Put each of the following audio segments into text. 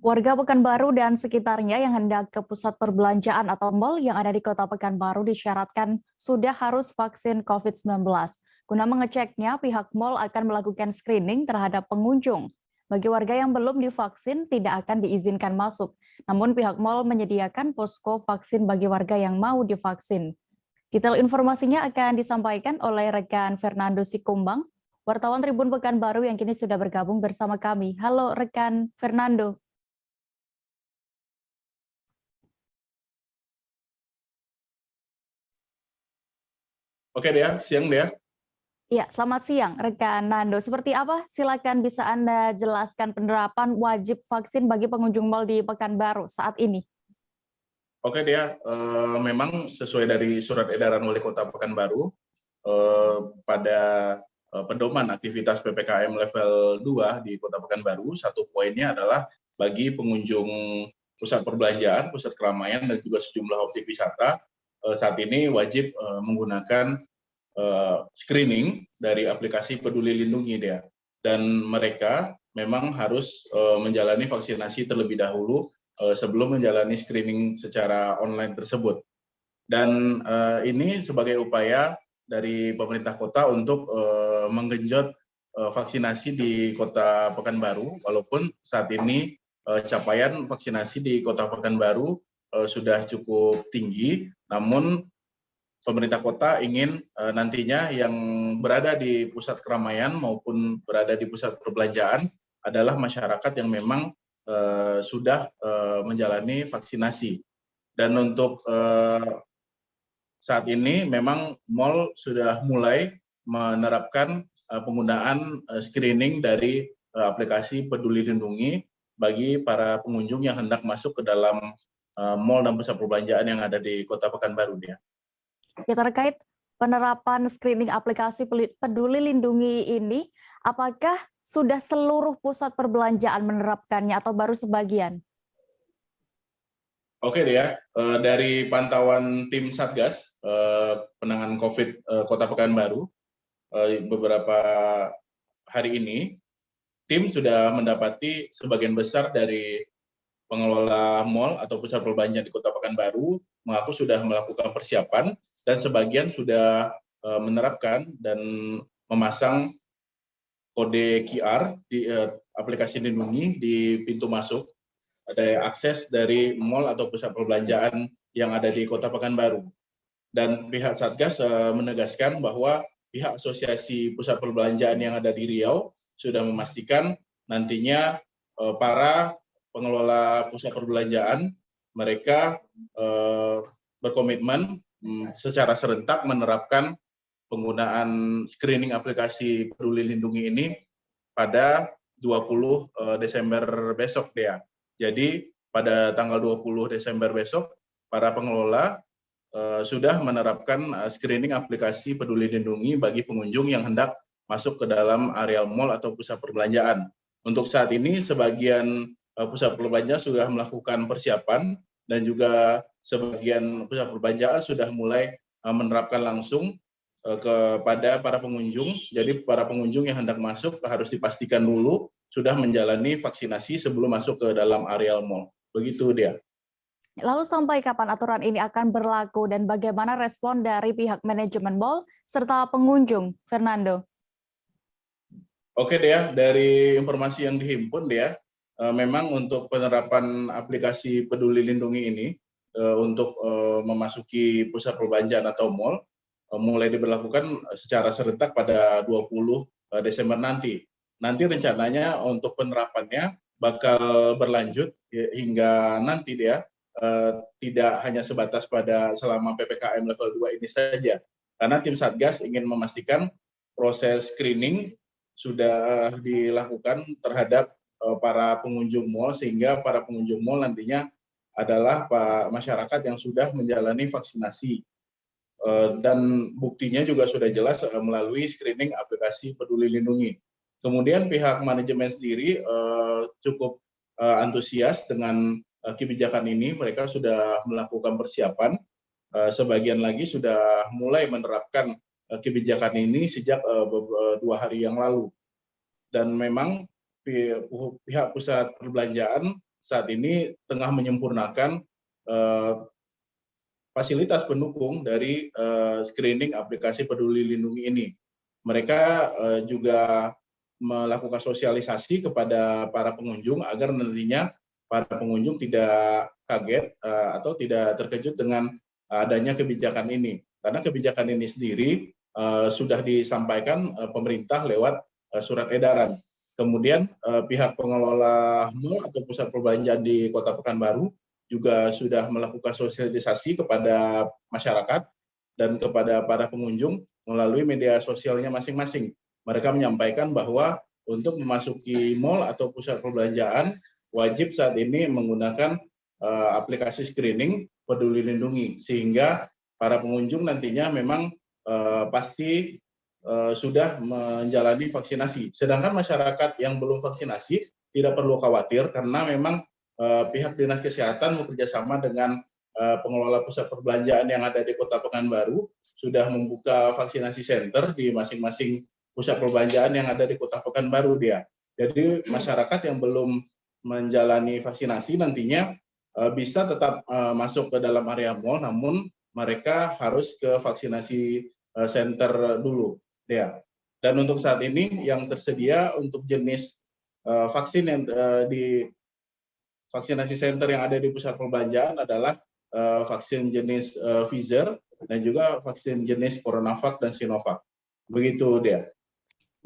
Warga Pekanbaru dan sekitarnya yang hendak ke pusat perbelanjaan atau mal yang ada di Kota Pekanbaru disyaratkan sudah harus vaksin COVID-19. Guna mengeceknya, pihak mal akan melakukan screening terhadap pengunjung. Bagi warga yang belum divaksin, tidak akan diizinkan masuk. Namun pihak mal menyediakan posko vaksin bagi warga yang mau divaksin. Detail informasinya akan disampaikan oleh rekan Fernando Sikumbang, wartawan Tribun Pekanbaru yang kini sudah bergabung bersama kami. Halo rekan Fernando. Oke Dea, siang Dea. Ya, selamat siang rekan Nando. Seperti apa? Silakan bisa Anda jelaskan penerapan wajib vaksin bagi pengunjung mal di Pekanbaru saat ini. Oke Dea, memang sesuai dari surat edaran Wali Kota Pekanbaru, pada pedoman aktivitas PPKM level 2 di Kota Pekanbaru, satu poinnya adalah bagi pengunjung pusat perbelanjaan, pusat keramaian, dan juga sejumlah objek wisata, saat ini wajib menggunakan screening dari aplikasi Peduli Lindungi Dea. Dan mereka memang harus menjalani vaksinasi terlebih dahulu sebelum menjalani screening secara online tersebut. Dan ini sebagai upaya dari pemerintah kota untuk menggenjot vaksinasi di Kota Pekanbaru, walaupun saat ini capaian vaksinasi di Kota Pekanbaru sudah cukup tinggi, namun pemerintah kota ingin nantinya yang berada di pusat keramaian maupun berada di pusat perbelanjaan adalah masyarakat yang memang sudah menjalani vaksinasi. Dan untuk saat ini memang mal sudah mulai menerapkan penggunaan screening dari aplikasi Peduli Lindungi bagi para pengunjung yang hendak masuk ke dalam mal dan pusat perbelanjaan yang ada di Kota Pekanbaru dia. Ya, terkait penerapan screening aplikasi Peduli Lindungi ini, apakah sudah seluruh pusat perbelanjaan menerapkannya atau baru sebagian? Oke Dea, dari pantauan tim Satgas penanganan COVID Kota Pekanbaru beberapa hari ini, tim sudah mendapati sebagian besar dari pengelola mal atau pusat perbelanjaan di Kota Pekanbaru mengaku sudah melakukan persiapan dan sebagian sudah menerapkan dan memasang kode QR di aplikasi Lindungi di pintu masuk. Ada akses dari mal atau pusat perbelanjaan yang ada di Kota Pekanbaru. Dan pihak Satgas menegaskan bahwa pihak Asosiasi Pusat Perbelanjaan yang ada di Riau sudah memastikan nantinya para pengelola pusat perbelanjaan mereka berkomitmen secara serentak menerapkan penggunaan screening aplikasi Peduli Lindungi ini pada 20 Desember besok Dea. Jadi pada tanggal 20 Desember besok para pengelola sudah menerapkan screening aplikasi Peduli Lindungi bagi pengunjung yang hendak masuk ke dalam areal mal atau pusat perbelanjaan. Untuk saat ini sebagian pusat perbelanjaan sudah melakukan persiapan dan juga sebagian pusat perbelanjaan sudah mulai menerapkan langsung kepada para pengunjung. Jadi para pengunjung yang hendak masuk harus dipastikan dulu sudah menjalani vaksinasi sebelum masuk ke dalam areal mal. Begitu dia. Lalu sampai kapan aturan ini akan berlaku dan bagaimana respon dari pihak manajemen mal serta pengunjung, Fernando? Oke Dea, dari informasi yang dihimpun Dea, memang untuk penerapan aplikasi Peduli Lindungi ini untuk memasuki pusat perbelanjaan atau mal mulai diberlakukan secara serentak pada 20 Desember nanti. Nanti rencananya untuk penerapannya bakal berlanjut hingga nanti Dea, tidak hanya sebatas pada selama PPKM level 2 ini saja. Karena tim Satgas ingin memastikan proses screening sudah dilakukan terhadap para pengunjung mal sehingga para pengunjung mal nantinya adalah masyarakat yang sudah menjalani vaksinasi. Dan buktinya juga sudah jelas melalui screening aplikasi Peduli Lindungi. Kemudian pihak manajemen sendiri cukup antusias dengan kebijakan ini, mereka sudah melakukan persiapan, sebagian lagi sudah mulai menerapkan kebijakan ini sejak 2 hari yang lalu. Dan memang pihak pusat perbelanjaan saat ini tengah menyempurnakan fasilitas pendukung dari screening aplikasi Peduli Lindungi ini. Mereka juga melakukan sosialisasi kepada para pengunjung agar nantinya para pengunjung tidak kaget atau tidak terkejut dengan adanya kebijakan ini. Karena kebijakan ini sendiri sudah disampaikan pemerintah lewat surat edaran. Kemudian pihak pengelola mal atau pusat perbelanjaan di Kota Pekanbaru juga sudah melakukan sosialisasi kepada masyarakat dan kepada para pengunjung melalui media sosialnya masing-masing. Mereka menyampaikan bahwa untuk memasuki mal atau pusat perbelanjaan wajib saat ini menggunakan aplikasi screening Peduli Lindungi, sehingga para pengunjung nantinya memang pasti sudah menjalani vaksinasi. Sedangkan masyarakat yang belum vaksinasi tidak perlu khawatir karena memang pihak Dinas Kesehatan bekerjasama dengan pengelola pusat perbelanjaan yang ada di Kota Pekanbaru sudah membuka vaksinasi center di masing-masing pusat perbelanjaan yang ada di Kota Pekanbaru dia. Jadi masyarakat yang belum menjalani vaksinasi nantinya bisa tetap masuk ke dalam area mal, namun mereka harus ke vaksinasi center dulu dia. Dan untuk saat ini yang tersedia untuk jenis vaksin yang di vaksinasi center yang ada di pusat perbelanjaan adalah vaksin jenis Pfizer dan juga vaksin jenis CoronaVac dan Sinovac. Begitu dia.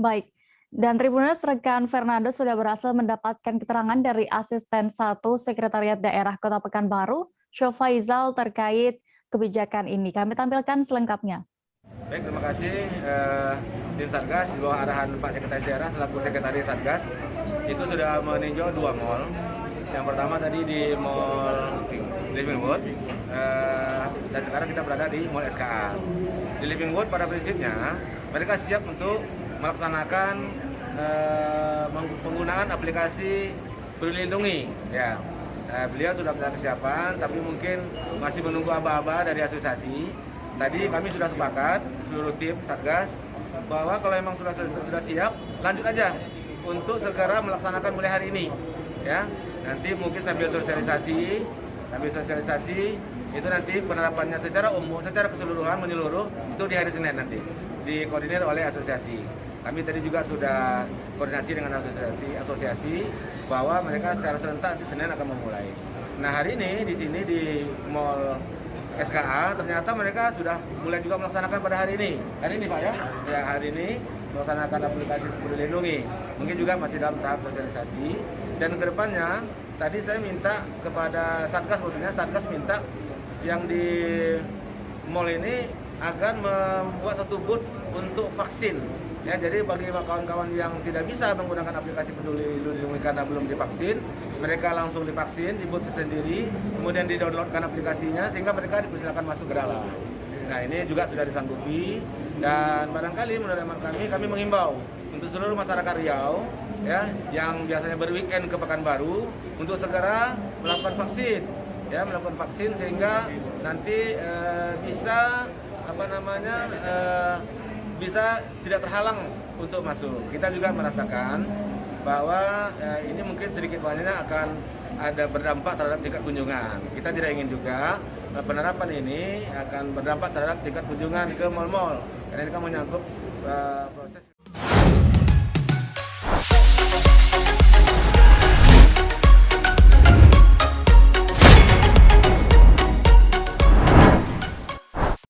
Baik, dan Tribuners rekan Fernando sudah berhasil mendapatkan keterangan dari Asisten 1 Sekretariat Daerah Kota Pekanbaru, Shofaizal, terkait kebijakan ini. Kami tampilkan selengkapnya. Baik, terima kasih tim Satgas di bawah arahan Pak Sekretaris Daerah selaku Sekretaris Satgas itu sudah meninjau 2 mal. Yang pertama tadi di Mall Livingwood dan sekarang kita berada di Mall SKA. Di Livingwood pada prinsipnya mereka siap untuk melaksanakan penggunaan aplikasi Peduli Lindungi. Ya, beliau sudah punya kesiapan, tapi mungkin masih menunggu aba-aba dari asosiasi. Tadi kami sudah sepakat seluruh tim Satgas bahwa kalau memang sudah siap, lanjut aja untuk segera melaksanakan mulai hari ini. Ya, nanti mungkin sambil sosialisasi itu nanti penerapannya secara umum, secara keseluruhan menyeluruh itu di hari Senin nanti dikoordinir oleh asosiasi. Kami tadi juga sudah koordinasi dengan asosiasi bahwa mereka secara serentak di Senin akan memulai. Nah, hari ini di sini di Mall SKA ternyata mereka sudah mulai juga melaksanakan pada hari ini. Hari ini Pak ya? Ya, hari ini melaksanakan aplikasi Peduli Lindungi. Mungkin juga masih dalam tahap sosialisasi. Dan kedepannya tadi saya minta kepada Satgas, khususnya Satgas minta yang di mall ini agar membuat satu booth untuk vaksin. Ya, jadi bagi kawan-kawan yang tidak bisa menggunakan aplikasi Peduli Lindungi karena belum divaksin, mereka langsung divaksin di booth sendiri, kemudian di-downloadkan aplikasinya sehingga mereka dipersilakan masuk ke dalam. Nah, ini juga sudah disanggupi dan barangkali menurut kami menghimbau untuk seluruh masyarakat Riau ya yang biasanya berweekend ke Pekanbaru untuk segera melakukan vaksin. Ya, melakukan vaksin sehingga nanti bisa bisa tidak terhalang untuk masuk. Kita juga merasakan bahwa ini mungkin sedikit banyaknya akan ada berdampak terhadap tingkat kunjungan. Kita tidak ingin juga penerapan ini akan berdampak terhadap tingkat kunjungan ke mal-mal karena ini kan menyangkut proses